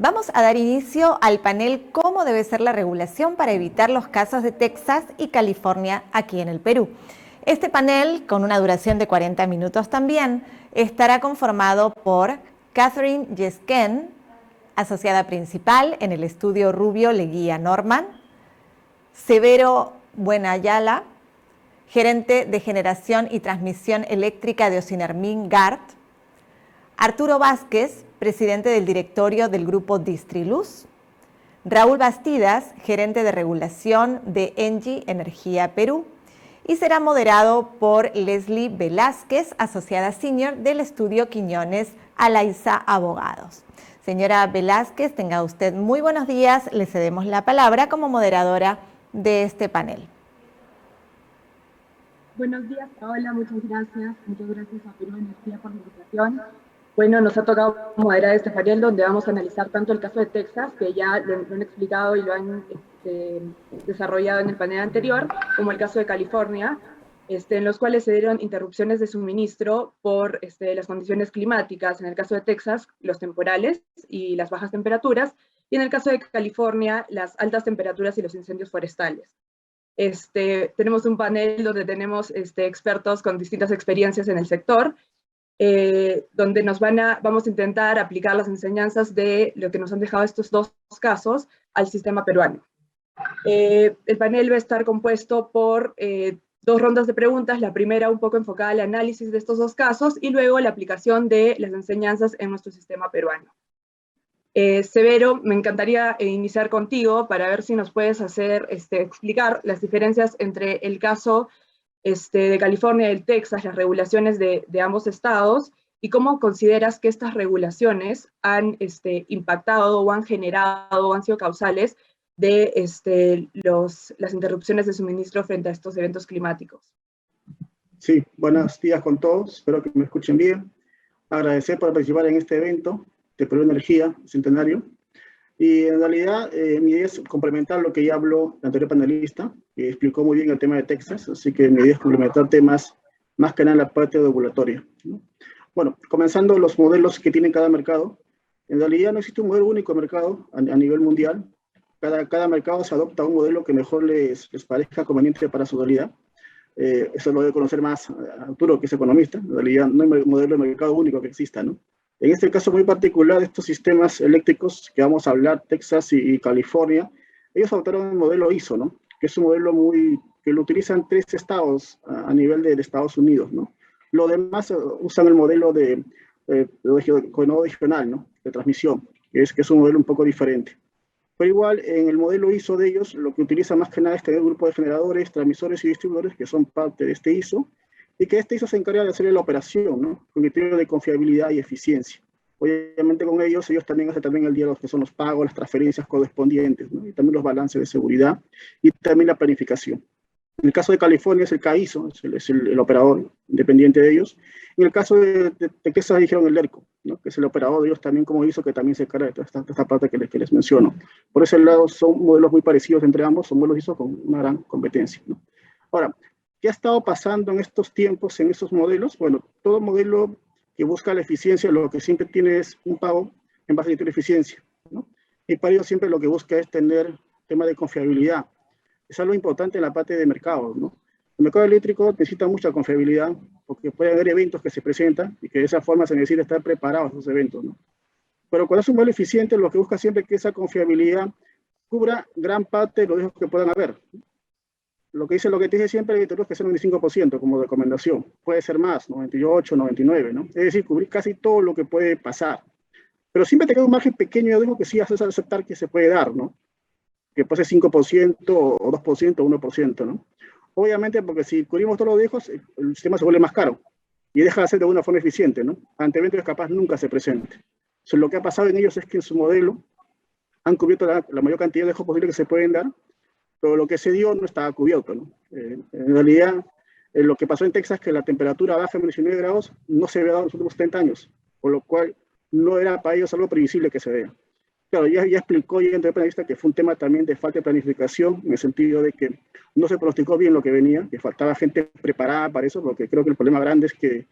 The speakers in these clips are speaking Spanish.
Vamos a dar inicio al panel Cómo debe ser la regulación para evitar los casos de Texas y California aquí en el Perú. Este panel, con una duración de 40 minutos también, estará conformado por Catherine Yesquen, asociada principal en el estudio Rubio Leguía Norman, Severo Buenayala, gerente de generación y transmisión eléctrica de Ocinermin GART, Arturo Vázquez, presidente del directorio del grupo Distriluz, Raúl Bastidas, gerente de regulación de Engie Energía Perú, y será moderado por Leslie Velázquez, asociada senior del estudio Quiñones Alaiza Abogados. Señora Velázquez, tenga usted muy buenos días. Le cedemos la palabra como moderadora de este panel. Buenos días, Paola, muchas gracias. Muchas gracias a Perú Energía por la invitación. Bueno, nos ha tocado moderar este panel donde vamos a analizar tanto el caso de Texas, que ya lo han explicado y lo han desarrollado en el panel anterior, como el caso de California, en los cuales se dieron interrupciones de suministro por las condiciones climáticas, en el caso de Texas, los temporales y las bajas temperaturas, y en el caso de California, las altas temperaturas y los incendios forestales. Tenemos un panel donde tenemos expertos con distintas experiencias en el sector, donde vamos a intentar aplicar las enseñanzas de lo que nos han dejado estos dos casos al sistema peruano. El panel va a estar compuesto por dos rondas de preguntas, la primera un poco enfocada al análisis de estos dos casos y luego la aplicación de las enseñanzas en nuestro sistema peruano. Severo, me encantaría iniciar contigo para ver si nos puedes explicar las diferencias entre el caso de California y el Texas, las regulaciones de ambos estados, y cómo consideras que estas regulaciones han impactado o han generado o han sido causales de las interrupciones de suministro frente a estos eventos climáticos. Sí, buenos días con todos, espero que me escuchen bien. Agradecer por participar en este evento de Perú Energía Centenario. Y en realidad mi idea es complementar lo que ya habló el anterior panelista, que explicó muy bien el tema de Texas, así que mi idea es complementar temas más que nada en la parte regulatoria, ¿no? Bueno, comenzando los modelos que tiene cada mercado. En realidad no existe un modelo único de mercado a nivel mundial. Cada mercado se adopta un modelo que mejor les parezca conveniente para su realidad. Eso lo debe conocer más Arturo, que es economista. En realidad no hay modelo de mercado único que exista, ¿no? En este caso muy particular, estos sistemas eléctricos que vamos a hablar, Texas y California, ellos adoptaron el modelo ISO, ¿no? Que es un modelo que lo utilizan 3 estados a nivel de Estados Unidos, ¿no? Los demás usan el modelo de nodo regional, ¿no? De transmisión, que es un modelo un poco diferente. Pero igual, en el modelo ISO de ellos, lo que utilizan más que nada es tener un grupo de generadores, transmisores y distribuidores que son parte de este ISO, y que este ISO se encarga de hacer la operación, ¿no? Con criterio de confiabilidad y eficiencia. Obviamente con ellos también hacen el día que son los pagos, las transferencias correspondientes, ¿no? Y también los balances de seguridad y también la planificación. En el caso de California es el CAISO, es el operador independiente de ellos. En el caso de Texas dijeron el ERCO, ¿no? Que es el operador de ellos también como ISO, que también se encarga de esta parte que les menciono. Por ese lado son modelos muy parecidos entre ambos, son modelos ISO con una gran competencia, ¿no? Ahora, ¿qué ha estado pasando en estos tiempos, en estos modelos? Bueno, todo modelo que busca la eficiencia, lo que siempre tiene es un pago en base a la eficiencia, ¿no? Y para ello siempre lo que busca es tener tema de confiabilidad. Es algo importante en la parte de mercado, ¿no? El mercado eléctrico necesita mucha confiabilidad porque puede haber eventos que se presentan y que de esa forma se necesita estar preparados a esos eventos, ¿no? Pero cuando es un modelo eficiente, lo que busca siempre es que esa confiabilidad cubra gran parte de los riesgos que puedan haber. Lo que te dice siempre es que sea un 95% como recomendación. Puede ser más, 98, 99, ¿no? Es decir, cubrir casi todo lo que puede pasar. Pero siempre te queda un margen pequeño de riesgo que sí haces aceptar que se puede dar, ¿no? Que puede ser 5% o 2% o 1%, ¿no? Obviamente, porque si cubrimos todos los riesgos, el sistema se vuelve más caro y deja de ser de una forma eficiente, ¿no? Ante eventos capaz nunca se presente. Entonces, lo que ha pasado en ellos es que en su modelo han cubierto la mayor cantidad de riesgos posibles que se pueden dar, pero lo que se dio no estaba cubierto, ¿no? En realidad, lo que pasó en Texas es que la temperatura baja de 19 grados no se había dado en los últimos 30 años, por lo cual no era para ellos algo previsible que se vea. Claro, ya explicó ya entre panelistas que fue un tema también de falta de planificación, en el sentido de que no se pronosticó bien lo que venía, que faltaba gente preparada para eso, porque creo que el problema grande es que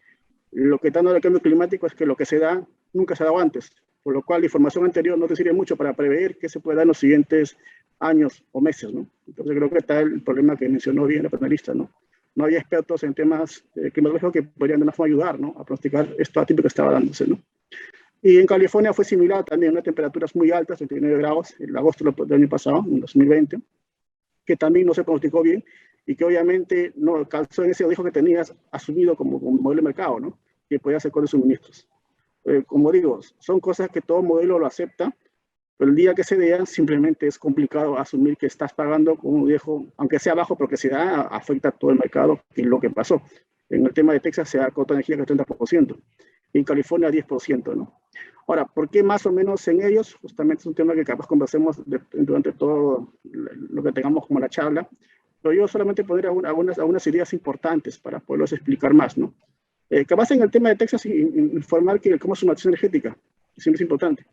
lo que está dando el cambio climático es que lo que se da nunca se ha dado antes. por lo cual la información anterior no te sirve mucho para prever qué se puede dar en los siguientes años o meses, ¿no? Entonces creo que está el problema que mencionó bien la panelista, ¿no? No había expertos en temas climatológicos que podrían de una forma ayudar, ¿no? A pronosticar esto atípico que estaba dándose, ¿no? Y en California fue similar también, unas temperaturas muy altas, 39 grados, en agosto del año pasado, en 2020, que también no se pronosticó bien y que obviamente no calzó en ese riesgo que tenías asumido como modelo de mercado, ¿no? Que podía hacer con los suministros. Como digo, son cosas que todo modelo lo acepta, pero el día que se vean simplemente es complicado asumir que estás pagando con un riesgo, aunque sea bajo, porque si da, afecta a todo el mercado, que es lo que pasó. En el tema de Texas se ha cortado energía que el 30%, y en California 10%, ¿no? Ahora, ¿por qué más o menos en ellos? Justamente es un tema que capaz conversemos durante todo lo que tengamos como la charla, pero yo solamente poner algunas ideas importantes para poderlos explicar más, ¿no? Capaz en el tema de Texas, informar que cómo es su matriz energética, siempre es importante.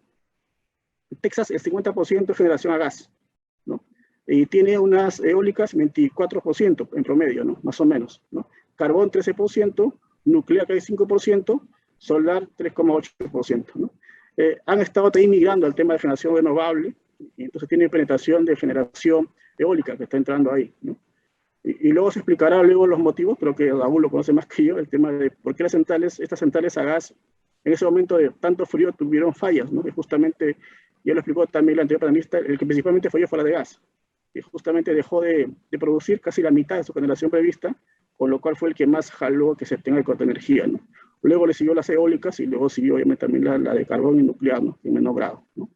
En Texas, el 50% es generación a gas, ¿no? Y tiene unas eólicas 24% en promedio, ¿no? Más o menos, ¿no? Carbón 13%, nuclear hay 5%, solar 3,8%, ¿no? Han estado también migrando al tema de generación renovable, y entonces tiene penetración de generación eólica que está entrando ahí, ¿no? Y luego se explicará luego los motivos, creo que Raúl lo conoce más que yo, el tema de por qué estas centrales a gas, en ese momento de tanto frío tuvieron fallas, ¿no? Que justamente, ya lo explicó también el anterior panelista, el que principalmente falló fue la de gas, que justamente dejó de producir casi la mitad de su generación prevista, con lo cual fue el que más jaló que se tenga el corte de energía, ¿no? Luego le siguió las eólicas y luego siguió obviamente también la de carbón y nuclear, ¿no? En menor grado, ¿no?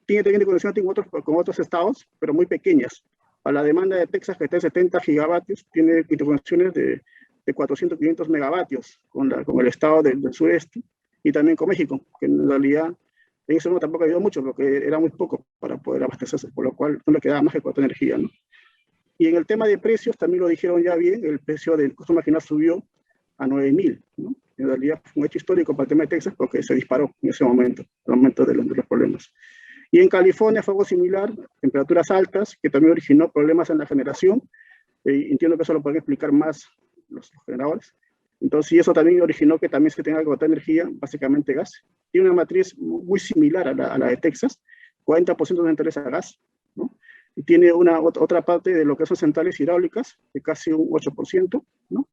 Tiene también conexión con otros estados, pero muy pequeñas. A la demanda de Texas, que está en 70 gigavatios, tiene interconexiones de 400, 500 megavatios con el estado del sureste y también con México, que en realidad en eso no tampoco ayudó mucho, porque era muy poco para poder abastecerse, por lo cual no le quedaba más que cuota de energía, ¿no? Y en el tema de precios, también lo dijeron ya bien, el precio del costo marginal subió a 9.000, ¿no? En realidad fue un hecho histórico para el tema de Texas porque se disparó en ese momento, el aumento de los problemas. Y en California fue algo similar, temperaturas altas, que también originó problemas en la generación. Entiendo que eso lo pueden explicar más los generadores. Entonces, y eso también originó que también se tenga que botar energía, básicamente gas. Tiene una matriz muy similar a la de Texas, 40% de centrales a gas, ¿no? Y tiene otra parte de lo que son centrales hidráulicas, de casi un 8%, ¿no?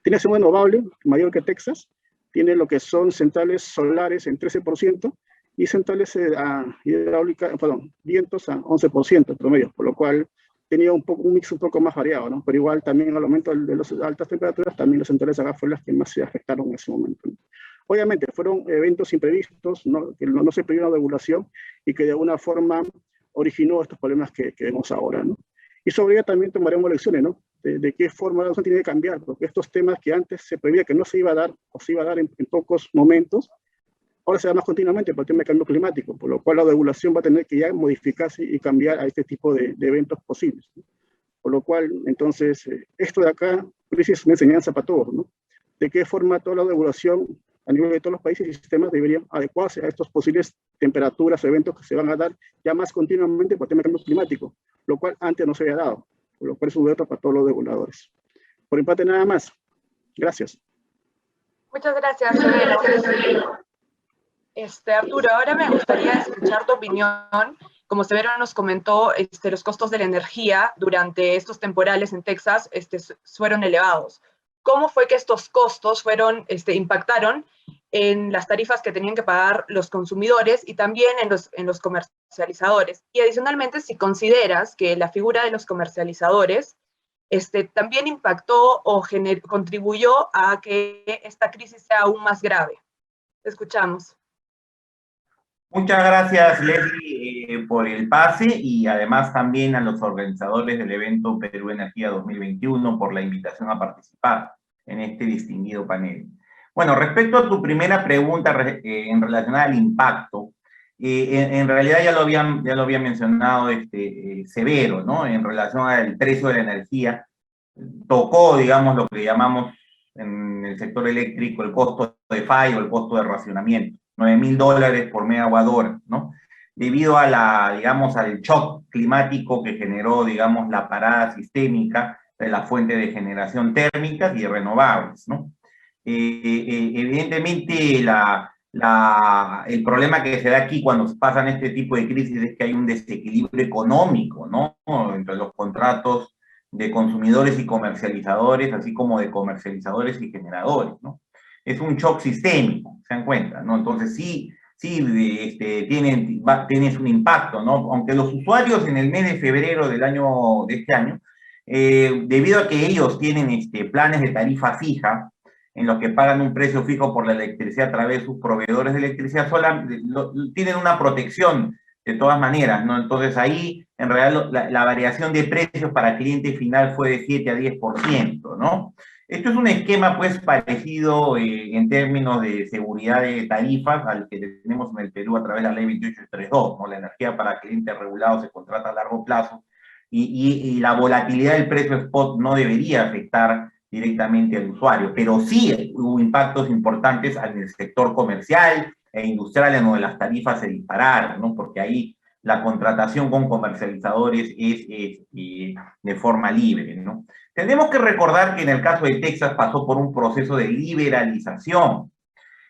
Tiene ese renovable, mayor que Texas. Tiene lo que son centrales solares en 13%, y centrales hidráulicas, vientos a 11% en promedio, por lo cual tenía un mix un poco más variado, ¿no? Pero igual también al aumento de las altas temperaturas, también las centrales a gas fueron las que más se afectaron en ese momento, ¿no? Obviamente fueron eventos imprevistos, ¿no? Que no se previó una regulación y que de alguna forma originó estos problemas que vemos ahora, ¿no? Y sobre ello también tomaremos lecciones, ¿no? De qué forma la tiene que cambiar, porque estos temas que antes se preveía que no se iba a dar o se iba a dar en pocos momentos, ahora se da más continuamente por el tema del cambio climático, por lo cual la regulación va a tener que ya modificarse y cambiar a este tipo de eventos posibles, ¿no? Por lo cual, entonces, esto de acá es una enseñanza para todos, ¿no? De qué forma toda la regulación a nivel de todos los países y sistemas deberían adecuarse a estos posibles temperaturas o eventos que se van a dar ya más continuamente por el tema del cambio climático, lo cual antes no se había dado, por lo cual es un reto para todos los reguladores. Por mi parte, nada más. Gracias. Muchas gracias, Severo. Arturo, ahora me gustaría escuchar tu opinión. Como Severo nos comentó, los costos de la energía durante estos temporales en Texas fueron elevados. ¿Cómo fue que estos costos impactaron en las tarifas que tenían que pagar los consumidores y también en los comercializadores? Y adicionalmente, si consideras que la figura de los comercializadores también impactó o contribuyó a que esta crisis sea aún más grave. Te escuchamos. Muchas gracias, Leslie, por el pase y además también a los organizadores del evento Perú Energía 2021 por la invitación a participar en este distinguido panel. Bueno, respecto a tu primera pregunta en relación al impacto, en realidad ya lo había mencionado Severo, ¿no? En relación al precio de la energía, tocó, digamos, lo que llamamos en el sector eléctrico el costo de fallo, el costo de racionamiento. $9.000 por megawatt hora, ¿no? Debido a digamos, al shock climático que generó, digamos, la parada sistémica de la fuente de generación térmicas y renovables, ¿no? Evidentemente, el problema que se da aquí cuando pasan este tipo de crisis es que hay un desequilibrio económico, ¿no? Entre los contratos de consumidores y comercializadores, así como de comercializadores y generadores, ¿no? Es un shock sistémico, se dan cuenta, ¿no? Entonces sí, tienes un impacto, ¿no? Aunque los usuarios en el mes de febrero de este año, debido a que ellos tienen planes de tarifa fija, en los que pagan un precio fijo por la electricidad a través de sus proveedores de electricidad, tienen una protección de todas maneras, ¿no? Entonces ahí, en realidad, la variación de precios para cliente final fue de 7 a 10%, ¿no? Esto es un esquema, pues, parecido en términos de seguridad de tarifas al que tenemos en el Perú a través de la ley 2832, ¿no? La energía para clientes regulados se contrata a largo plazo y la volatilidad del precio spot no debería afectar directamente al usuario, pero sí hubo impactos importantes en el sector comercial e industrial en donde las tarifas se dispararon, ¿no? Porque ahí la contratación con comercializadores es de forma libre, ¿no? Tenemos que recordar que en el caso de Texas pasó por un proceso de liberalización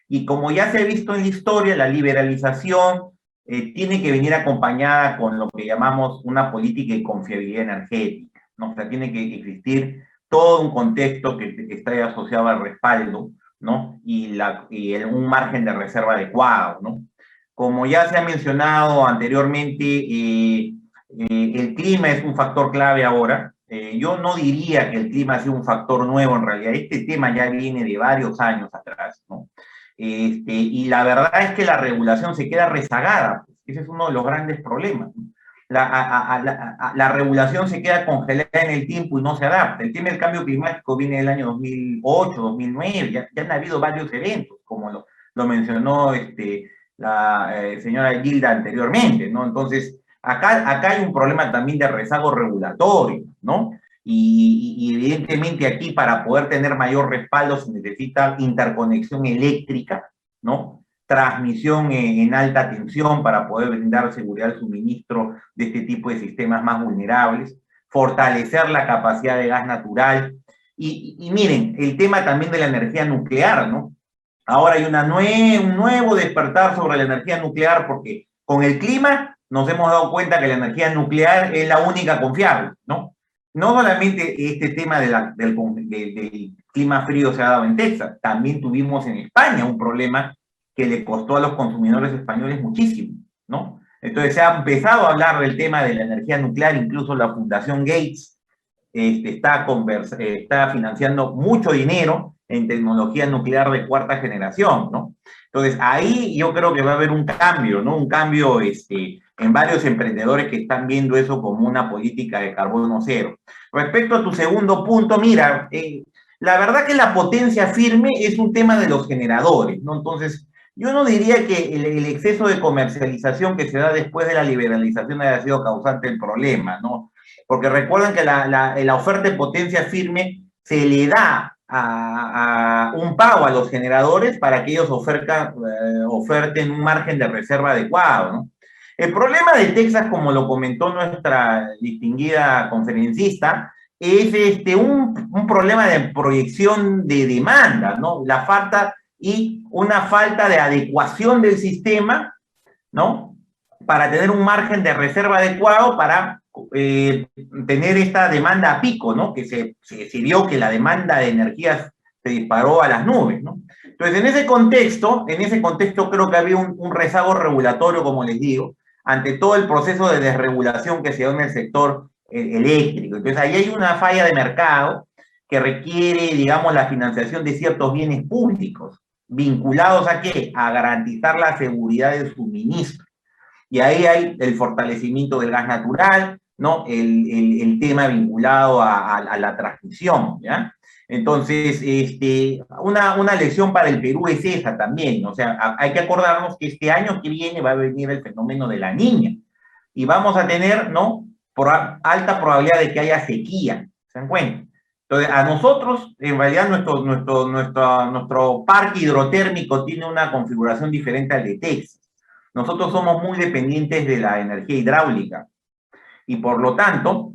y como ya se ha visto en la historia, la liberalización tiene que venir acompañada con lo que llamamos una política de confiabilidad energética, ¿no? O sea, tiene que existir todo un contexto que está asociado al respaldo, ¿no? Y un margen de reserva adecuado, ¿no? Como ya se ha mencionado anteriormente, el clima es un factor clave ahora. Yo no diría que el clima sea un factor nuevo en realidad. Este tema ya viene de varios años atrás, ¿no? Y la verdad es que la regulación se queda rezagada. Ese es uno de los grandes problemas, ¿no? La regulación se queda congelada en el tiempo y no se adapta. El tema del cambio climático viene del año 2008, 2009, ya han habido varios eventos, como lo mencionó la señora Gilda anteriormente, ¿no? Entonces, acá hay un problema también de rezago regulatorio, ¿no? Y evidentemente aquí para poder tener mayor respaldo se necesita interconexión eléctrica, ¿no? Transmisión en alta tensión para poder brindar seguridad al suministro de este tipo de sistemas más vulnerables, fortalecer la capacidad de gas natural. Y miren, el tema también de la energía nuclear, ¿no? Ahora hay un nuevo despertar sobre la energía nuclear porque con el clima nos hemos dado cuenta que la energía nuclear es la única confiable, ¿no? No solamente este tema del clima frío se ha dado en Texas, también tuvimos en España un problema que le costó a los consumidores españoles muchísimo, ¿no? Entonces se ha empezado a hablar del tema de la energía nuclear, incluso la Fundación Gates está financiando mucho dinero en tecnología nuclear de cuarta generación, ¿no? Entonces ahí yo creo que va a haber un cambio, ¿no? Un cambio en varios emprendedores que están viendo eso como una política de carbono cero. Respecto a tu segundo punto, mira, la verdad que la potencia firme es un tema de los generadores, ¿no? Entonces, yo no diría que el exceso de comercialización que se da después de la liberalización haya sido causante del problema, ¿no? Porque recuerden que la oferta de potencia firme se le da a un pago a los generadores para que ellos oferten un margen de reserva adecuado, ¿no? El problema de Texas, como lo comentó nuestra distinguida conferencista, es un problema de proyección de demanda, ¿no? La falta y una falta de adecuación del sistema, ¿no? Para tener un margen de reserva adecuado para tener esta demanda a pico, ¿no? Que se vio que la demanda de energías se disparó a las nubes, ¿no? Entonces, en ese contexto creo que había un rezago regulatorio, como les digo, ante todo el proceso de desregulación que se dio en el sector eléctrico. Entonces, ahí hay una falla de mercado que requiere, digamos, la financiación de ciertos bienes públicos, vinculados ¿a qué? A garantizar la seguridad del suministro. Y ahí hay el fortalecimiento del gas natural, ¿no? El tema vinculado a la transmisión, ¿ya? Entonces, una lección para el Perú es esa también, o sea, hay que acordarnos que este año que viene va a venir el fenómeno de la Niña, y vamos a tener, ¿no? Alta probabilidad de que haya sequía, ¿se dan cuenta? Entonces, a nosotros, en realidad, nuestro parque hidrotérmico tiene una configuración diferente al de Texas. Nosotros somos muy dependientes de la energía hidráulica y por lo tanto,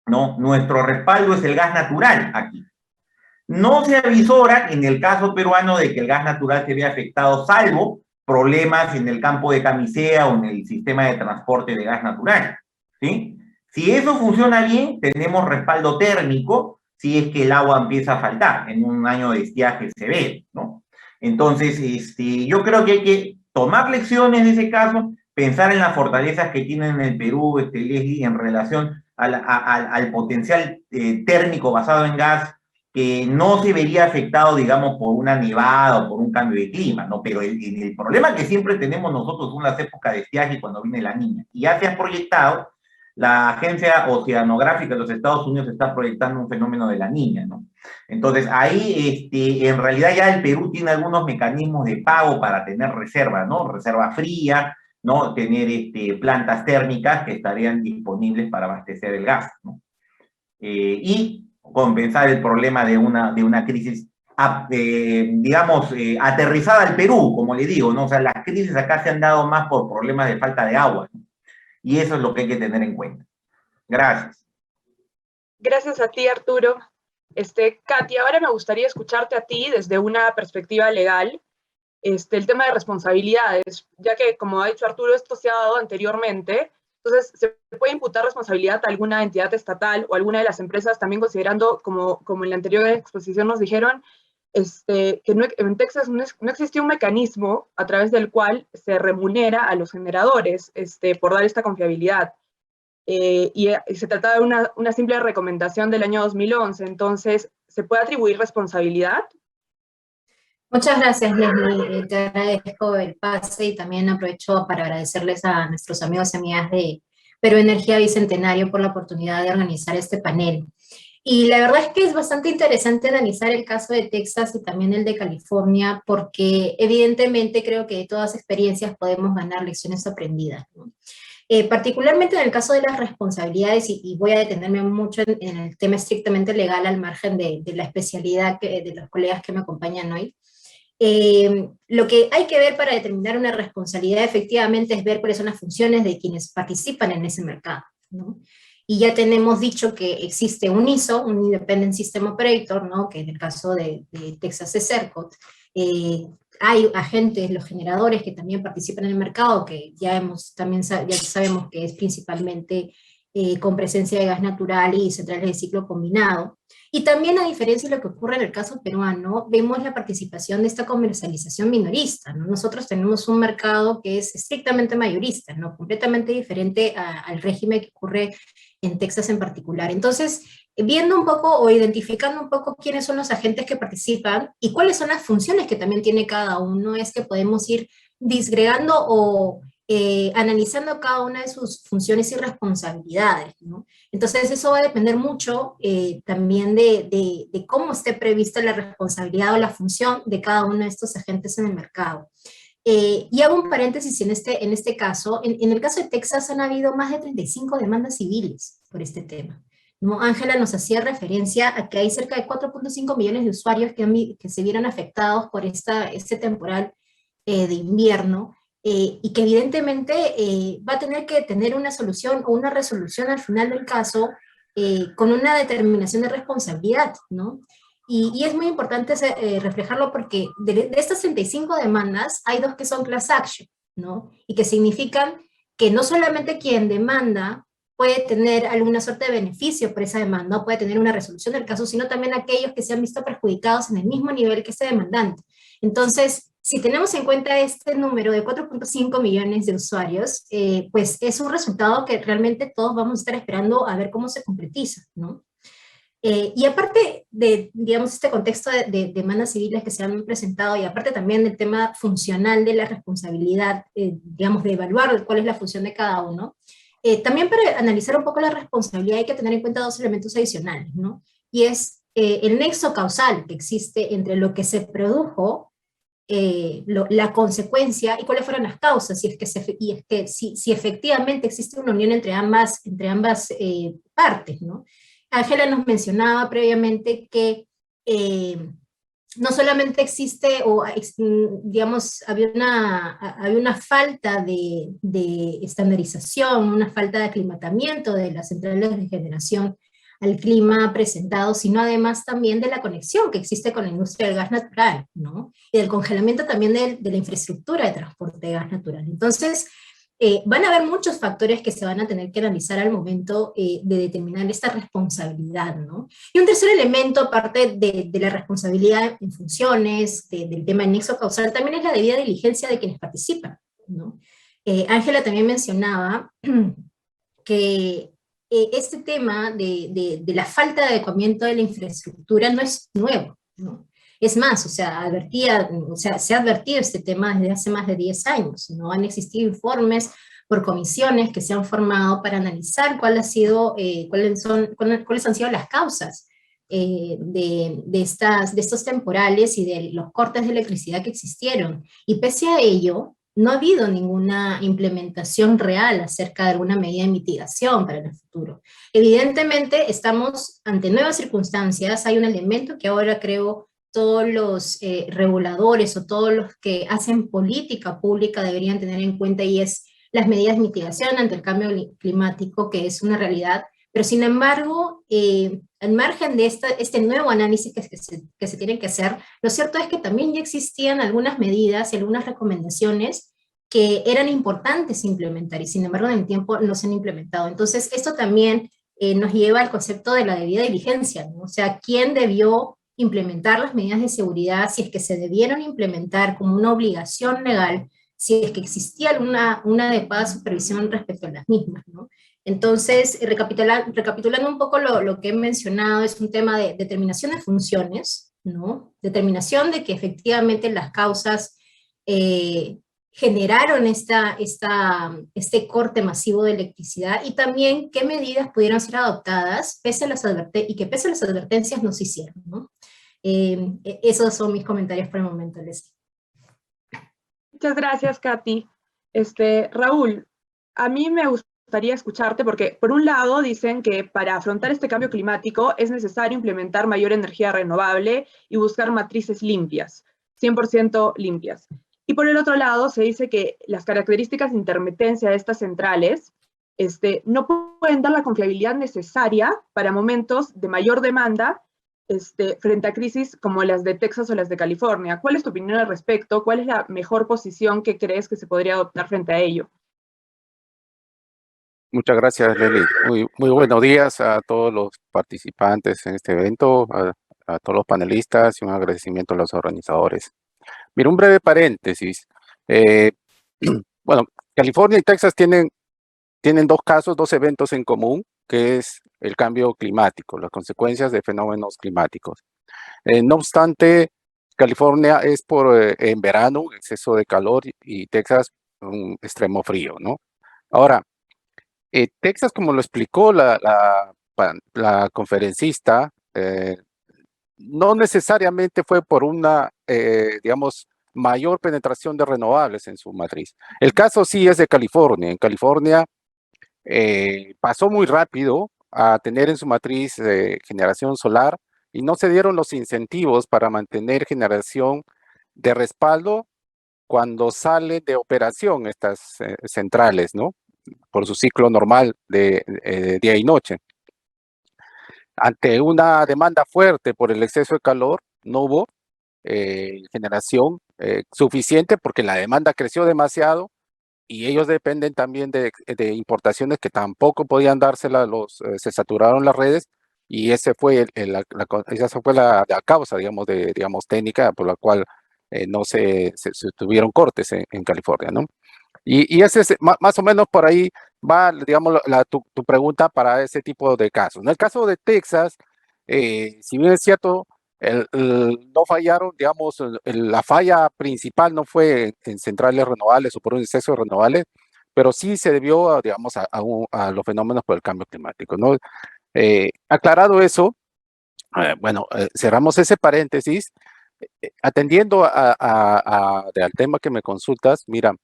¿no? Nuestro respaldo es el gas natural aquí. no se avisora en el caso peruano de que el gas natural se vea afectado, salvo problemas en el campo de camisea o en el sistema de transporte de gas natural, ¿sí? Si eso funciona bien, tenemos respaldo térmico si es que el agua empieza a faltar en un año de estiaje severo, ¿no? Entonces, yo creo que hay que tomar lecciones de ese caso, pensar en las fortalezas que tienen en el Perú, Leslie, en relación al potencial térmico basado en gas, que no se vería afectado, digamos, por una nevada o por un cambio de clima, ¿no? Pero el problema que siempre tenemos nosotros son las épocas de estiaje cuando viene la niña. Y ya se ha proyectado, la Agencia Oceanográfica de los Estados Unidos está proyectando un fenómeno de la niña, ¿no? Entonces, ahí, en realidad ya el Perú tiene algunos mecanismos de pago para tener reserva, ¿no? Reserva fría, ¿no? Tener plantas térmicas que estarían disponibles para abastecer el gas, ¿no? Y compensar el problema de una crisis, digamos, aterrizada al Perú, como le digo, ¿no? O sea, las crisis acá se han dado más por problemas de falta de agua, ¿no? Y eso es lo que hay que tener en cuenta. Gracias. Gracias a ti, Arturo. Katia, ahora me gustaría escucharte a ti desde una perspectiva legal, el tema de responsabilidades, ya que, como ha dicho Arturo, esto se ha dado anteriormente. Entonces, ¿se puede imputar responsabilidad a alguna entidad estatal o alguna de las empresas, también considerando, como en la anterior exposición nos dijeron, que en Texas no existe un mecanismo a través del cual se remunera a los generadores por dar esta confiabilidad? Y se trata de una simple recomendación del año 2011, entonces, ¿se puede atribuir responsabilidad? Muchas gracias, Leslie. Te agradezco el pase y también aprovecho para agradecerles a nuestros amigos y amigas de Perú Energía Bicentenario por la oportunidad de organizar este panel. Y la verdad es que es bastante interesante analizar el caso de Texas y también el de California, porque evidentemente creo que de todas experiencias podemos ganar lecciones aprendidas, ¿no? Particularmente en el caso de las responsabilidades, y voy a detenerme mucho en el tema estrictamente legal al margen de la especialidad de los colegas que me acompañan hoy. Lo que hay que ver para determinar una responsabilidad efectivamente es ver cuáles son las funciones de quienes participan en ese mercado, ¿no? Y ya tenemos dicho que existe un ISO, un Independent System Operator, ¿no? Que en el caso de Texas es ERCOT. Hay agentes, los generadores que también participan en el mercado, que ya sabemos que es principalmente con presencia de gas natural y centrales de ciclo combinado. Y también, a diferencia de lo que ocurre en el caso peruano, vemos la participación de esta comercialización minorista, ¿no? Nosotros tenemos un mercado que es estrictamente mayorista, ¿no? Completamente diferente al régimen que ocurre en Texas en particular. Entonces, viendo un poco o identificando un poco quiénes son los agentes que participan y cuáles son las funciones que también tiene cada uno, es que podemos ir disgregando o analizando cada una de sus funciones y responsabilidades, ¿no? Entonces eso va a depender mucho también de cómo esté prevista la responsabilidad o la función de cada uno de estos agentes en el mercado. Y hago un paréntesis en este caso. En el caso de Texas han habido más de 35 demandas civiles por este tema, ¿no? Ángela nos hacía referencia a que hay cerca de 4.5 millones de usuarios que se vieron afectados por este temporal de invierno, y que evidentemente va a tener que tener una solución o una resolución al final del caso con una determinación de responsabilidad, ¿no? Y es muy importante reflejarlo porque de estas 65 demandas hay 2 que son class action, ¿no? Y que significan que no solamente quien demanda puede tener alguna suerte de beneficio por esa demanda, puede tener una resolución del caso, sino también aquellos que se han visto perjudicados en el mismo nivel que este demandante. Entonces, si tenemos en cuenta este número de 4.5 millones de usuarios, pues es un resultado que realmente todos vamos a estar esperando a ver cómo se concretiza, ¿no? Y aparte de, digamos, este contexto de demandas civiles que se han presentado, y aparte también del tema funcional de la responsabilidad, digamos, de evaluar cuál es la función de cada uno, también para analizar un poco la responsabilidad hay que tener en cuenta 2 elementos adicionales, ¿no? Y es el nexo causal que existe entre lo que se produjo, la consecuencia y cuáles fueron las causas, si efectivamente existe una unión entre ambas partes, ¿no? Ángela nos mencionaba previamente que no solamente existe, digamos, había una falta de estandarización, una falta de aclimatamiento de las centrales de generación al clima presentado, sino además también de la conexión que existe con la industria del gas natural, ¿no? Y del congelamiento también de la infraestructura de transporte de gas natural. Entonces, van a haber muchos factores que se van a tener que analizar al momento de determinar esta responsabilidad, ¿no? Y un tercer elemento, aparte de la responsabilidad en funciones, del tema de nexo causal, también es la debida diligencia de quienes participan, ¿no? Ángela también mencionaba que este tema de la falta de adecuamiento de la infraestructura no es nuevo, ¿no? Es más, o sea, se ha advertido este tema desde hace más de 10 años, ¿no? Han existido informes por comisiones que se han formado para analizar cuáles han sido las causas de estos temporales y de los cortes de electricidad que existieron. Y pese a ello, no ha habido ninguna implementación real acerca de alguna medida de mitigación para el futuro. Evidentemente, estamos ante nuevas circunstancias. Hay un elemento que ahora creo todos los reguladores o todos los que hacen política pública deberían tener en cuenta, y es las medidas de mitigación ante el cambio climático, que es una realidad. Pero sin embargo, al margen de este nuevo análisis que se tiene que hacer, lo cierto es que también ya existían algunas medidas y algunas recomendaciones que eran importantes implementar, y sin embargo en el tiempo no se han implementado. Entonces, esto también nos lleva al concepto de la debida diligencia, ¿no? O sea, ¿quién debió implementar las medidas de seguridad? Si es que se debieron implementar como una obligación legal, si es que existía una adecuada supervisión respecto a las mismas, ¿no? Entonces, recapitulando un poco lo que he mencionado, es un tema de determinación de funciones, ¿no? Determinación de que efectivamente las causas generaron este corte masivo de electricidad, y también qué medidas pudieron ser adoptadas pese a las advertencias no se hicieron, ¿no? Esos son mis comentarios por el momento, Leslie. Muchas gracias, Katy. Raúl, a mí me gustaría escucharte porque, por un lado, dicen que para afrontar este cambio climático es necesario implementar mayor energía renovable y buscar matrices limpias, 100% limpias. Y por el otro lado, se dice que las características de intermitencia de estas centrales no pueden dar la confiabilidad necesaria para momentos de mayor demanda frente a crisis como las de Texas o las de California. ¿Cuál es tu opinión al respecto? ¿Cuál es la mejor posición que crees que se podría adoptar frente a ello? Muchas gracias, Leli. Muy buenos días a todos los participantes en este evento, a todos los panelistas, y un agradecimiento a los organizadores. Mira, un breve paréntesis. Bueno, California y Texas tienen dos eventos en común, que es el cambio climático, las consecuencias de fenómenos climáticos. No obstante, California es en verano, exceso de calor, y Texas un extremo frío, ¿no? Ahora, Texas, como lo explicó la conferencista, no necesariamente fue por una, digamos, mayor penetración de renovables en su matriz. El caso sí es de California. En California pasó muy rápido a tener en su matriz generación solar, y no se dieron los incentivos para mantener generación de respaldo cuando salen de operación estas centrales, ¿no? Por su ciclo normal de día y noche. Ante una demanda fuerte por el exceso de calor, no hubo generación suficiente, porque la demanda creció demasiado, y ellos dependen también de importaciones que tampoco podían dársela, se saturaron las redes, y esa fue la causa, digamos, técnica por la cual no se tuvieron cortes en California, ¿no? Y ese es, más o menos por ahí va, digamos, tu pregunta para ese tipo de casos. En el caso de Texas, si bien es cierto, no fallaron, digamos, la falla principal no fue en centrales renovables o por un exceso de renovables, pero sí se debió, digamos, a los fenómenos por el cambio climático, ¿no? Aclarado eso, bueno, cerramos ese paréntesis. Atendiendo al tema que me consultas, mira,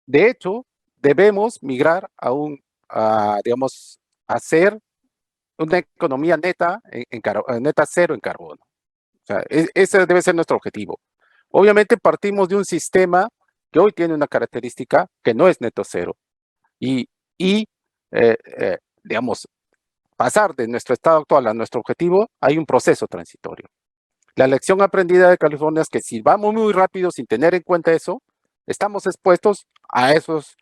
de hecho, debemos migrar digamos, hacer una economía neta, neta cero en carbono. O sea, ese debe ser nuestro objetivo. Obviamente partimos de un sistema que hoy tiene una característica que no es neto cero. Y digamos, pasar de nuestro estado actual a nuestro objetivo, hay un proceso transitorio. La lección aprendida de California es que si vamos muy rápido sin tener en cuenta eso, estamos expuestos a esos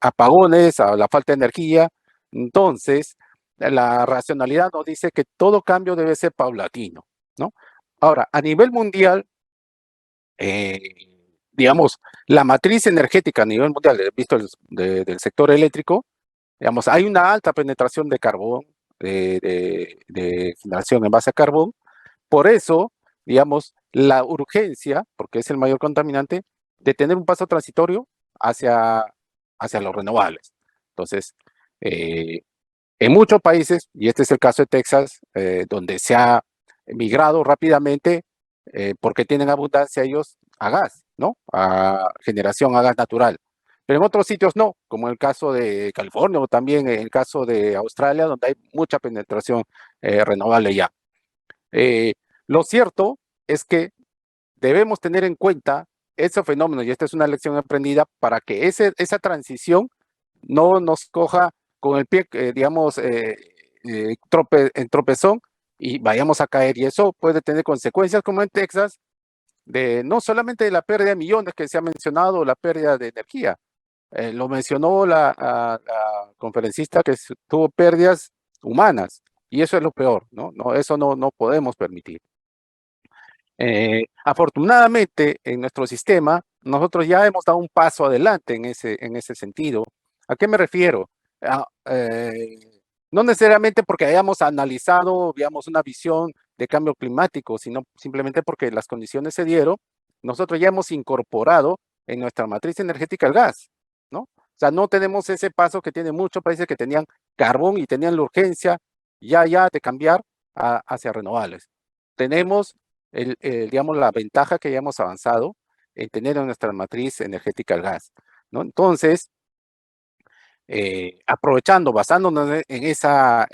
apagones, a la falta de energía. Entonces, la racionalidad nos dice que todo cambio debe ser paulatino, ¿no? Ahora, a nivel mundial, digamos, la matriz energética a nivel mundial, visto del sector eléctrico, digamos, hay una alta penetración de carbón, de generación en base a carbón. Por eso, digamos, la urgencia, porque es el mayor contaminante, de tener un paso transitorio hacia los renovables. Entonces, en muchos países, y este es el caso de Texas, donde se ha migrado rápidamente, porque tienen abundancia ellos a gas, ¿no? A generación a gas natural. Pero en otros sitios no, como en el caso de California o también en el caso de Australia, donde hay mucha penetración renovable ya. Lo cierto es que debemos tener en cuenta ese fenómeno, y esta es una lección aprendida, para que esa transición no nos coja con el pie, digamos, en tropezón y vayamos a caer. Y eso puede tener consecuencias, como en Texas, de no solamente de la pérdida de millones que se ha mencionado, la pérdida de energía. Lo mencionó la conferencista, que tuvo pérdidas humanas, y eso es lo peor, ¿no? Eso no podemos permitir. Afortunadamente, en nuestro sistema, nosotros ya hemos dado un paso adelante en ese sentido. ¿A qué me refiero? No necesariamente porque hayamos analizado, digamos, una visión de cambio climático, sino simplemente porque las condiciones se dieron. Nosotros ya hemos incorporado en nuestra matriz energética el gas, ¿no? O sea, no tenemos ese paso que tienen muchos países que tenían carbón y tenían la urgencia ya de cambiar hacia renovables. Tenemos digamos, la ventaja que ya hemos avanzado en tener en nuestra matriz energética el gas, ¿no? Entonces, aprovechando, basándonos en esa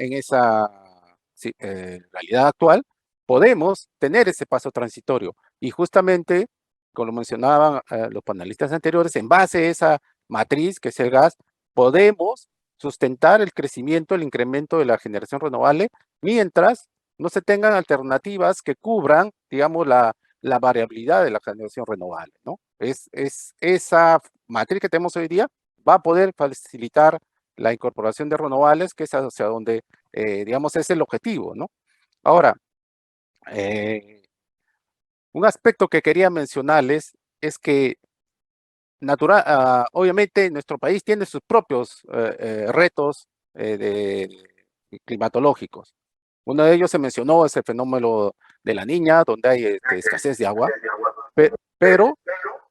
realidad actual, podemos tener ese paso transitorio. Y justamente, como lo mencionaban los panelistas anteriores, en base a esa matriz, que es el gas, podemos sustentar el crecimiento, el incremento de la generación renovable, mientras no se tengan alternativas que cubran, digamos, la variabilidad de la generación renovable, ¿no? Es esa matriz que tenemos hoy día va a poder facilitar la incorporación de renovables, que es hacia donde, digamos, es el objetivo, ¿no? Ahora, un aspecto que quería mencionarles es que obviamente nuestro país tiene sus propios retos climatológicos. Uno de ellos se mencionó, es el fenómeno de la Niña, donde hay escasez de agua, pero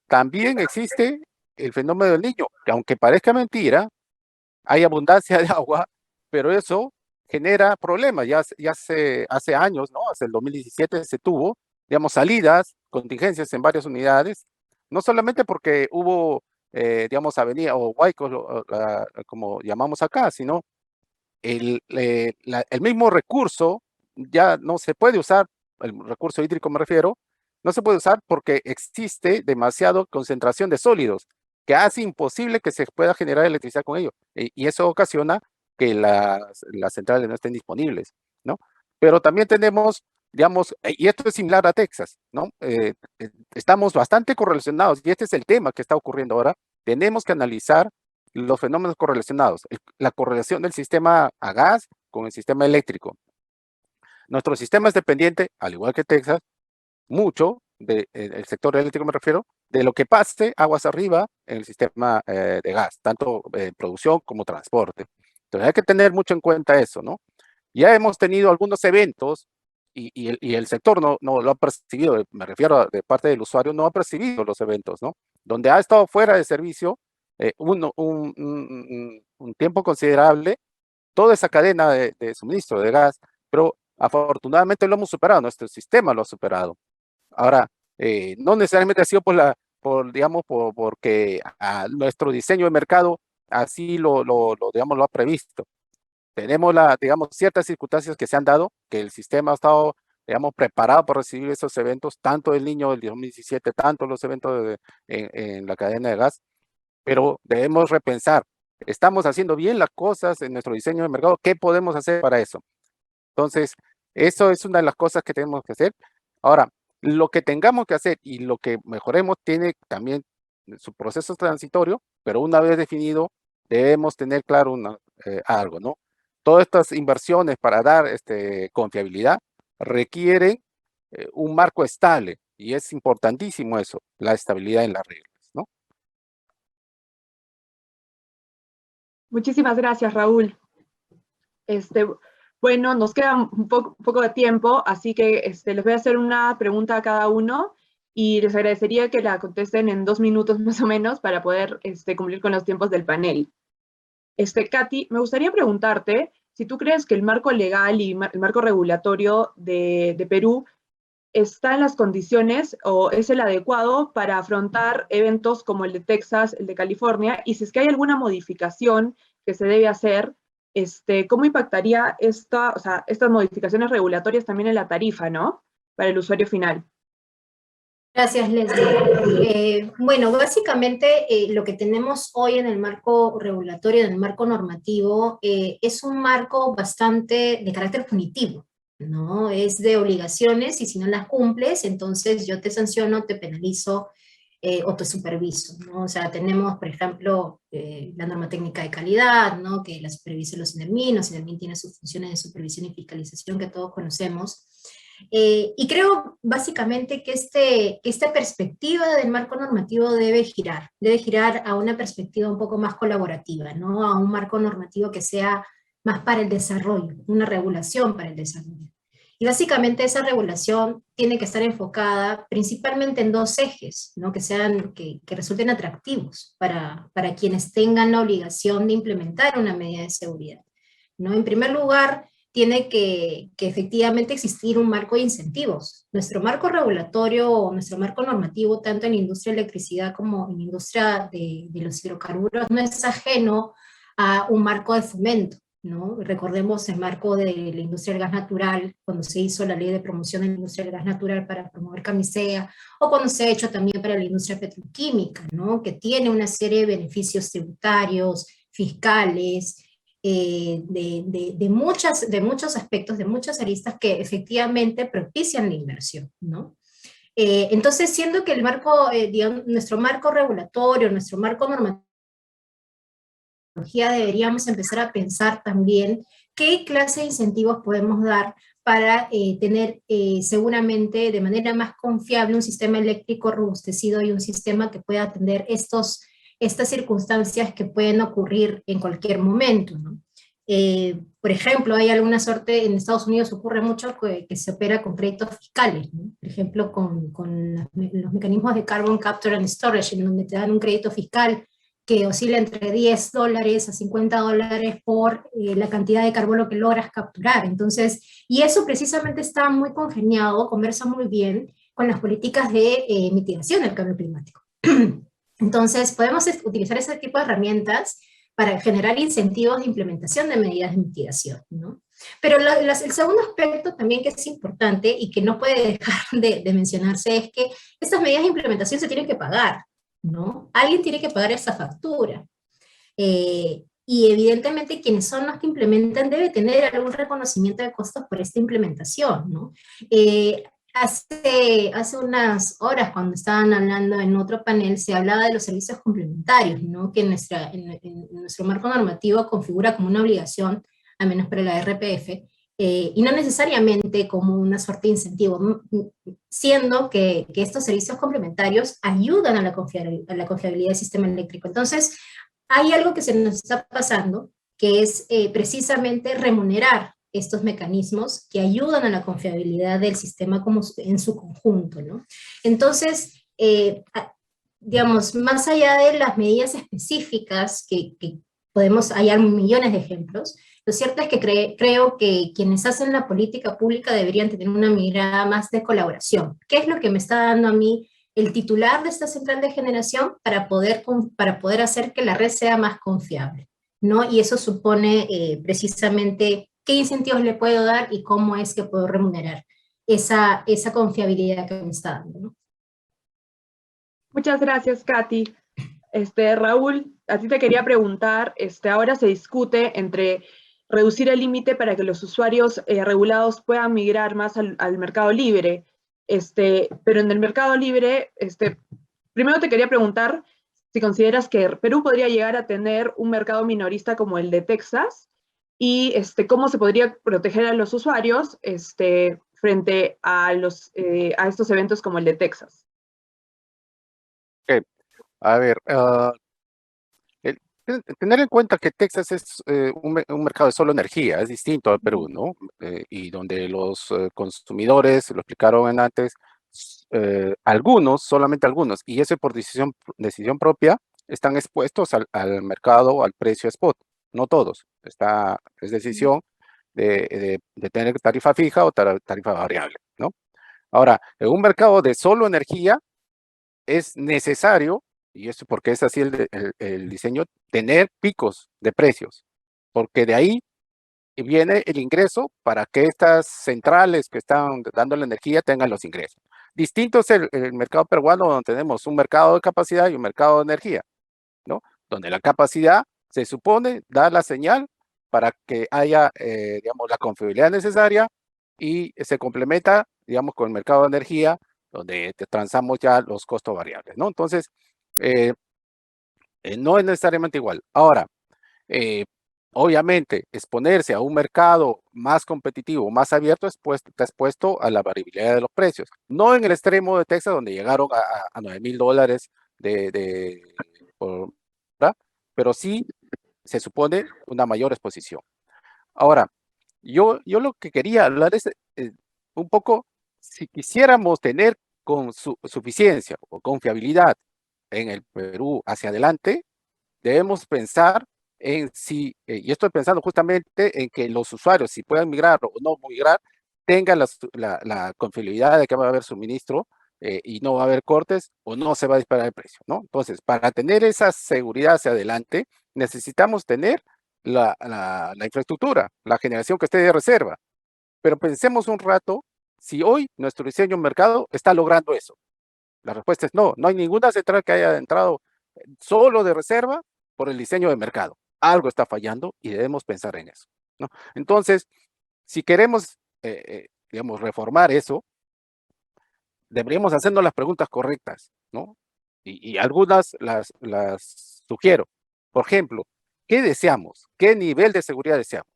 también existe el fenómeno del Niño, que aunque parezca mentira, hay abundancia de agua, pero eso genera problemas. Ya hace años, ¿no? Hace el 2017 se tuvo, digamos, salidas, contingencias en varias unidades, no solamente porque hubo, digamos, avenida o huaicos, como llamamos acá, sino el mismo recurso ya no se puede usar, el recurso hídrico me refiero, no se puede usar porque existe demasiada concentración de sólidos, que hace imposible que se pueda generar electricidad con ello. Y eso ocasiona que las centrales no estén disponibles, ¿no? Pero también tenemos, digamos, y esto es similar a Texas, ¿no? Estamos bastante correlacionados, y este es el tema que está ocurriendo ahora. Tenemos que analizar los fenómenos correlacionados, la correlación del sistema a gas con el sistema eléctrico. Nuestro sistema es dependiente, al igual que Texas, mucho del sector eléctrico, me refiero, de lo que pase aguas arriba en el sistema de gas, tanto producción como transporte. Entonces hay que tener mucho en cuenta eso, ¿no? Ya hemos tenido algunos eventos y el sector no lo ha percibido, me refiero de parte del usuario, no ha percibido los eventos, ¿no? Donde ha estado fuera de servicio un tiempo considerable, toda esa cadena de suministro de gas, pero afortunadamente lo hemos superado, nuestro sistema lo ha superado. Ahora, no necesariamente ha sido porque nuestro diseño de mercado así digamos, lo ha previsto. Tenemos digamos, ciertas circunstancias que se han dado, que el sistema ha estado, digamos, preparado para recibir esos eventos, tanto el Niño del 2017, tanto los eventos en la cadena de gas, pero debemos repensar ¿Estamos haciendo bien las cosas en nuestro diseño de mercado? ¿Qué podemos hacer para eso? Entonces, eso es una de las cosas que tenemos que hacer. Ahora, lo que tengamos que hacer y lo que mejoremos tiene también su proceso transitorio, pero una vez definido, debemos tener claro algo, ¿no? Todas estas inversiones para dar confiabilidad requieren un marco estable, y es importantísimo eso, la estabilidad en las reglas, ¿no? Muchísimas gracias, Raúl. Bueno, nos queda un poco de tiempo, así que les voy a hacer una pregunta a cada uno y les agradecería que la contesten en 2 minutos más o menos para poder cumplir con los tiempos del panel. Katy, me gustaría preguntarte si tú crees que el marco legal y el marco regulatorio de Perú está en las condiciones o es el adecuado para afrontar eventos como el de Texas, el de California, y si es que hay alguna modificación que se debe hacer, ¿cómo impactaría estas modificaciones regulatorias también en la tarifa, ¿no? Para el usuario final. Gracias, Leslie. Bueno, básicamente lo que tenemos hoy en el marco regulatorio, en el marco normativo, es un marco bastante de carácter punitivo, ¿no? Es de obligaciones y si no las cumples, entonces yo te sanciono, te penalizo o te superviso, ¿no? O sea, tenemos, por ejemplo, la norma técnica de calidad, ¿no? Que la supervisa los INERMIN tiene sus funciones de supervisión y fiscalización que todos conocemos. Y creo básicamente que esta perspectiva del marco normativo debe girar a una perspectiva un poco más colaborativa, ¿no? A un marco normativo que sea más para el desarrollo, una regulación para el desarrollo. Y básicamente esa regulación tiene que estar enfocada principalmente en 2 ejes, ¿no? Que resulten atractivos para quienes tengan la obligación de implementar una medida de seguridad, ¿no? En primer lugar, tiene que efectivamente existir un marco de incentivos. Nuestro marco regulatorio o nuestro marco normativo, tanto en industria de electricidad como en industria de los hidrocarburos, no es ajeno a un marco de fomento, ¿no? Recordemos el marco de la industria del gas natural, cuando se hizo la ley de promoción de la industria del gas natural para promover Camisea, o cuando se ha hecho también para la industria petroquímica, ¿no? Que tiene una serie de beneficios tributarios, fiscales, de muchos aspectos, de muchas aristas que efectivamente propician la inversión, ¿no? Entonces, siendo que el marco, digamos, nuestro marco regulatorio, nuestro marco normativo, deberíamos empezar a pensar también qué clase de incentivos podemos dar para tener seguramente de manera más confiable un sistema eléctrico robustecido y un sistema que pueda atender estas circunstancias que pueden ocurrir en cualquier momento, ¿no? Por ejemplo, hay alguna suerte, en Estados Unidos ocurre mucho que se opera con créditos fiscales, ¿no? Por ejemplo, con los mecanismos de Carbon Capture and Storage, en donde te dan un crédito fiscal que oscila entre $10 a $50 por la cantidad de carbono que logras capturar. Entonces, y eso precisamente está muy congeniado, conversa muy bien con las políticas de mitigación del cambio climático. Entonces, podemos utilizar ese tipo de herramientas para generar incentivos de implementación de medidas de mitigación, ¿no? Pero el segundo aspecto también que es importante y que no puede dejar de mencionarse es que estas medidas de implementación se tienen que pagar, ¿no? Alguien tiene que pagar esa factura. Y evidentemente quienes son los que implementan debe tener algún reconocimiento de costos por esta implementación, ¿no? Hace unas horas, cuando estaban hablando en otro panel, se hablaba de los servicios complementarios, ¿no? Que en nuestro marco normativo configura como una obligación, al menos para la RPF, y no necesariamente como una suerte de incentivo, siendo que estos servicios complementarios ayudan a la confiabilidad del sistema eléctrico. Entonces, hay algo que se nos está pasando, que es precisamente remunerar estos mecanismos que ayudan a la confiabilidad del sistema como en su conjunto, ¿no? Entonces, digamos, más allá de las medidas específicas que podemos hallar millones de ejemplos, lo cierto es que creo que quienes hacen la política pública deberían tener una mirada más de colaboración. ¿Qué es lo que me está dando a mí el titular de esta central de generación para poder hacer que la red sea más confiable, ¿no? Y eso supone precisamente qué incentivos le puedo dar y cómo es que puedo remunerar esa confiabilidad que me está dando, ¿no? Muchas gracias, Katy. Raúl, a ti te quería preguntar, ahora se discute entre reducir el límite para que los usuarios regulados puedan migrar más al mercado libre, pero en el mercado libre, primero te quería preguntar si consideras que Perú podría llegar a tener un mercado minorista como el de Texas y cómo se podría proteger a los usuarios frente a estos eventos como el de Texas. Ok. A ver, tener en cuenta que Texas es un mercado de solo energía, es distinto al Perú, ¿no? Y donde los consumidores, lo explicaron antes, algunos, solamente algunos, y eso por decisión propia, están expuestos al mercado, al precio spot. No todos. Es decisión de tener tarifa fija o tarifa variable, ¿no? Ahora, en un mercado de solo energía, es necesario, y eso porque es así el diseño, tener picos de precios, porque de ahí viene el ingreso para que estas centrales que están dando la energía tengan los ingresos. Distinto es el mercado peruano, donde tenemos un mercado de capacidad y un mercado de energía, ¿no? Donde la capacidad se supone da la señal para que haya, digamos, la confiabilidad necesaria y se complementa, digamos, con el mercado de energía, donde transamos ya los costos variables, ¿no? Entonces, no es necesariamente igual. Ahora, obviamente, exponerse a un mercado más competitivo, más abierto, está expuesto a la variabilidad de los precios. No en el extremo de Texas, donde llegaron a $9,000 ¿verdad? Pero sí se supone una mayor exposición. Ahora, yo lo que quería hablar es un poco, si quisiéramos tener suficiencia o confiabilidad en el Perú hacia adelante, debemos pensar en si, y estoy pensando justamente en que los usuarios, si puedan migrar o no migrar, tengan la confiabilidad de que va a haber suministro y no va a haber cortes o no se va a disparar el precio, ¿no? Entonces, para tener esa seguridad hacia adelante, necesitamos tener la infraestructura, la generación que esté de reserva. Pero pensemos un rato si hoy nuestro diseño de mercado está logrando eso. La respuesta es no, no hay ninguna central que haya entrado solo de reserva por el diseño de mercado. Algo está fallando y debemos pensar en eso, ¿no? Entonces, si queremos, digamos, reformar eso, deberíamos hacernos las preguntas correctas, ¿no? Y algunas las sugiero. Por ejemplo, ¿qué deseamos? ¿Qué nivel de seguridad deseamos?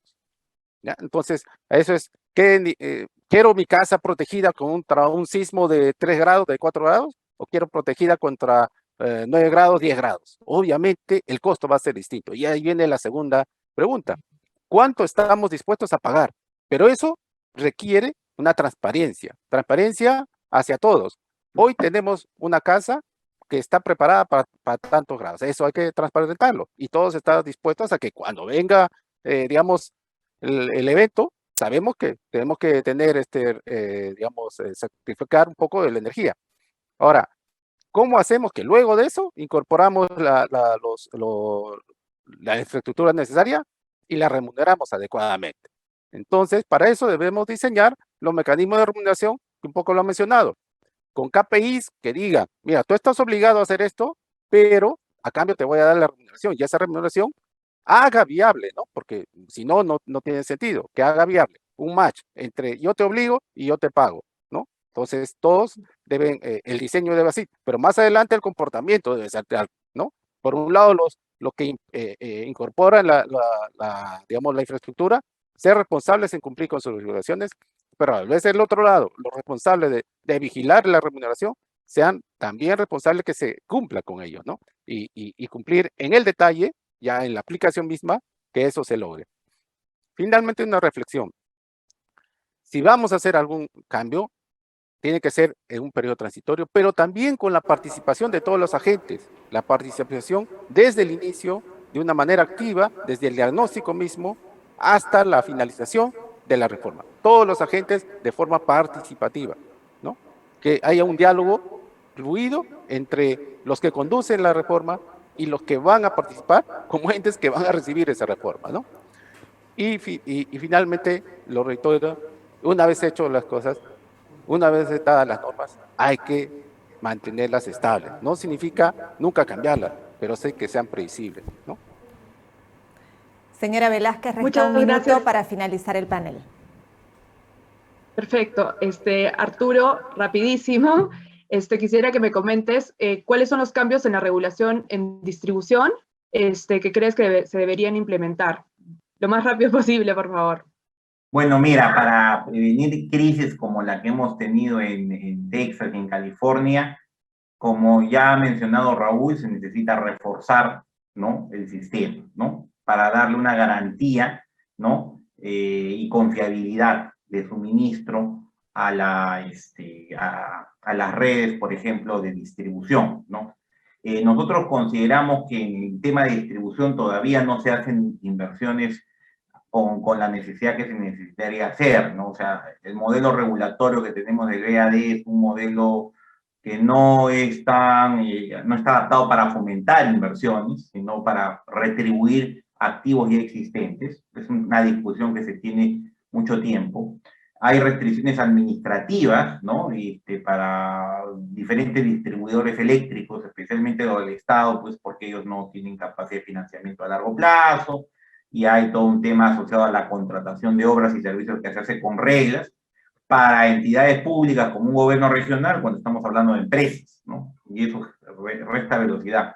¿Ya? Entonces, eso es, ¿quiero mi casa protegida contra un sismo de 3 grados, de 4 grados? ¿O quiero protegida contra 9 grados, 10 grados? Obviamente, el costo va a ser distinto. Y ahí viene la segunda pregunta. ¿Cuánto estamos dispuestos a pagar? Pero eso requiere una transparencia hacia todos. Hoy tenemos una casa que está preparada para tantos grados. Eso hay que transparentarlo. Y todos están dispuestos a que cuando venga, digamos, el evento, sabemos que tenemos que tener, digamos, sacrificar un poco de la energía. Ahora, ¿cómo hacemos que luego de eso incorporamos la infraestructura necesaria y la remuneramos adecuadamente? Entonces, para eso debemos diseñar los mecanismos de remuneración, que un poco lo han mencionado, con KPIs que digan, mira, tú estás obligado a hacer esto, pero a cambio te voy a dar la remuneración, y esa remuneración haga viable, ¿no? Porque si no, no tiene sentido, que haga viable un match entre yo te obligo y yo te pago, ¿no? Entonces, todos deben, el diseño debe así, pero más adelante el comportamiento debe ser tal, ¿no? Por un lado, lo que incorporan digamos, la infraestructura, ser responsables en cumplir con sus obligaciones, pero a veces el otro lado, los responsables de vigilar la remuneración, sean también responsables que se cumpla con ellos, ¿no? Y cumplir en el detalle, ya en la aplicación misma, que eso se logre. Finalmente, una reflexión. Si vamos a hacer algún cambio, tiene que ser en un periodo transitorio, pero también con la participación de todos los agentes, la participación desde el inicio, de una manera activa, desde el diagnóstico mismo, hasta la finalización de la reforma. Todos los agentes de forma participativa, ¿no? Que haya un diálogo fluido entre los que conducen la reforma y los que van a participar como entes que van a recibir esa reforma, ¿no? Y finalmente, lo reitero, una vez hecho las cosas, una vez dadas las normas, hay que mantenerlas estables. No significa nunca cambiarlas, pero sé que sean previsibles, ¿no? Señora Velázquez, resta Muchas un minuto gracias. para finalizar el panel. Perfecto. Arturo, rapidísimo, quisiera que me comentes cuáles son los cambios en la regulación en distribución que crees que se deberían implementar. Lo más rápido posible, por favor. Bueno, mira, para prevenir crisis como la que hemos tenido en Texas y en California, como ya ha mencionado Raúl, se necesita reforzar, ¿no?, el sistema, ¿no?, para darle una garantía, ¿no?, y confiabilidad de suministro a las redes, por ejemplo, de distribución, ¿no? Nosotros consideramos que en el tema de distribución todavía no se hacen inversiones con la necesidad que se necesitaría hacer, ¿no? O sea, el modelo regulatorio que tenemos del EAD es un modelo que no está adaptado para fomentar inversiones, sino para retribuir activos ya existentes. Es una discusión que se tiene mucho tiempo. Hay restricciones administrativas, ¿no?, para diferentes distribuidores eléctricos, especialmente los del Estado, pues porque ellos no tienen capacidad de financiamiento a largo plazo, y hay todo un tema asociado a la contratación de obras y servicios que se hace con reglas para entidades públicas como un gobierno regional cuando estamos hablando de empresas, ¿no? Y eso resta velocidad.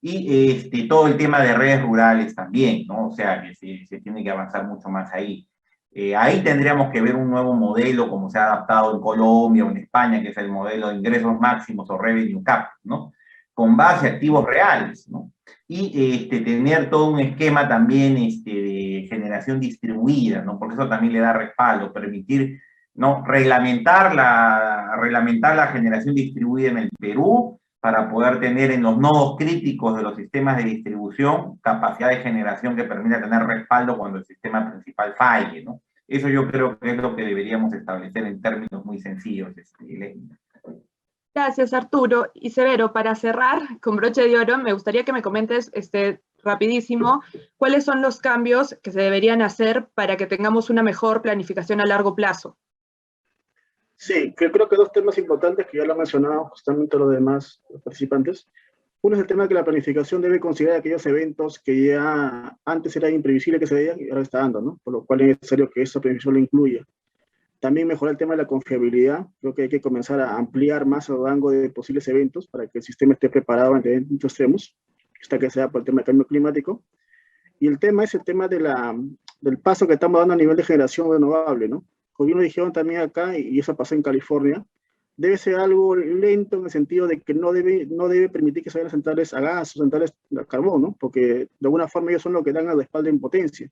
Y todo el tema de redes rurales también, ¿no? O sea, que se tiene que avanzar mucho más ahí. Ahí tendríamos que ver un nuevo modelo como se ha adaptado en Colombia o en España, que es el modelo de ingresos máximos o revenue cap, ¿no?, con base a activos reales, ¿no? Y tener todo un esquema también de generación distribuida, ¿no? Porque eso también le da respaldo, permitir, ¿no?, reglamentar la generación distribuida en el Perú para poder tener en los nodos críticos de los sistemas de distribución capacidad de generación que permita tener respaldo cuando el sistema principal falle, ¿no? Eso yo creo que es lo que deberíamos establecer en términos muy sencillos, Leslie. Gracias, Arturo. Y Severo, para cerrar con broche de oro, me gustaría que me comentes rapidísimo cuáles son los cambios que se deberían hacer para que tengamos una mejor planificación a largo plazo. Sí, que creo que dos temas importantes que ya lo han mencionado justamente los demás participantes. Uno es el tema de que la planificación debe considerar aquellos eventos que ya antes era imprevisible que se veían y ahora está dando, ¿no? Por lo cual es necesario que esa planificación lo incluya. También mejorar el tema de la confiabilidad. Creo que hay que comenzar a ampliar más el rango de posibles eventos para que el sistema esté preparado ante eventos extremos, hasta que sea por el tema del cambio climático. Y el tema es el tema del paso que estamos dando a nivel de generación renovable, ¿no? Como bien lo dijeron también acá, y eso pasó en California, debe ser algo lento en el sentido de que no debe permitir que se vayan las centrales a gas o centrales a carbón, ¿no? Porque de alguna forma ellos son los que dan el respaldo en potencia.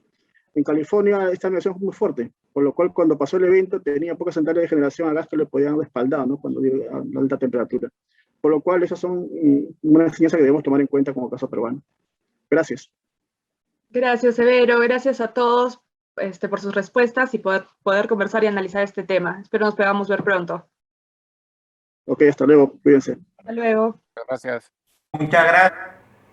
En California esta generación fue muy fuerte, por lo cual cuando pasó el evento tenía pocas centrales de generación a gas que le podían respaldar, ¿no?, cuando dio a alta temperatura. Por lo cual esas son una enseñanza que debemos tomar en cuenta como caso peruano. Gracias. Gracias, Severo. Gracias a todos por sus respuestas y poder conversar y analizar este tema. Espero nos podamos ver pronto. Ok, hasta luego. Cuídense. Hasta luego. Gracias. Muchas gracias.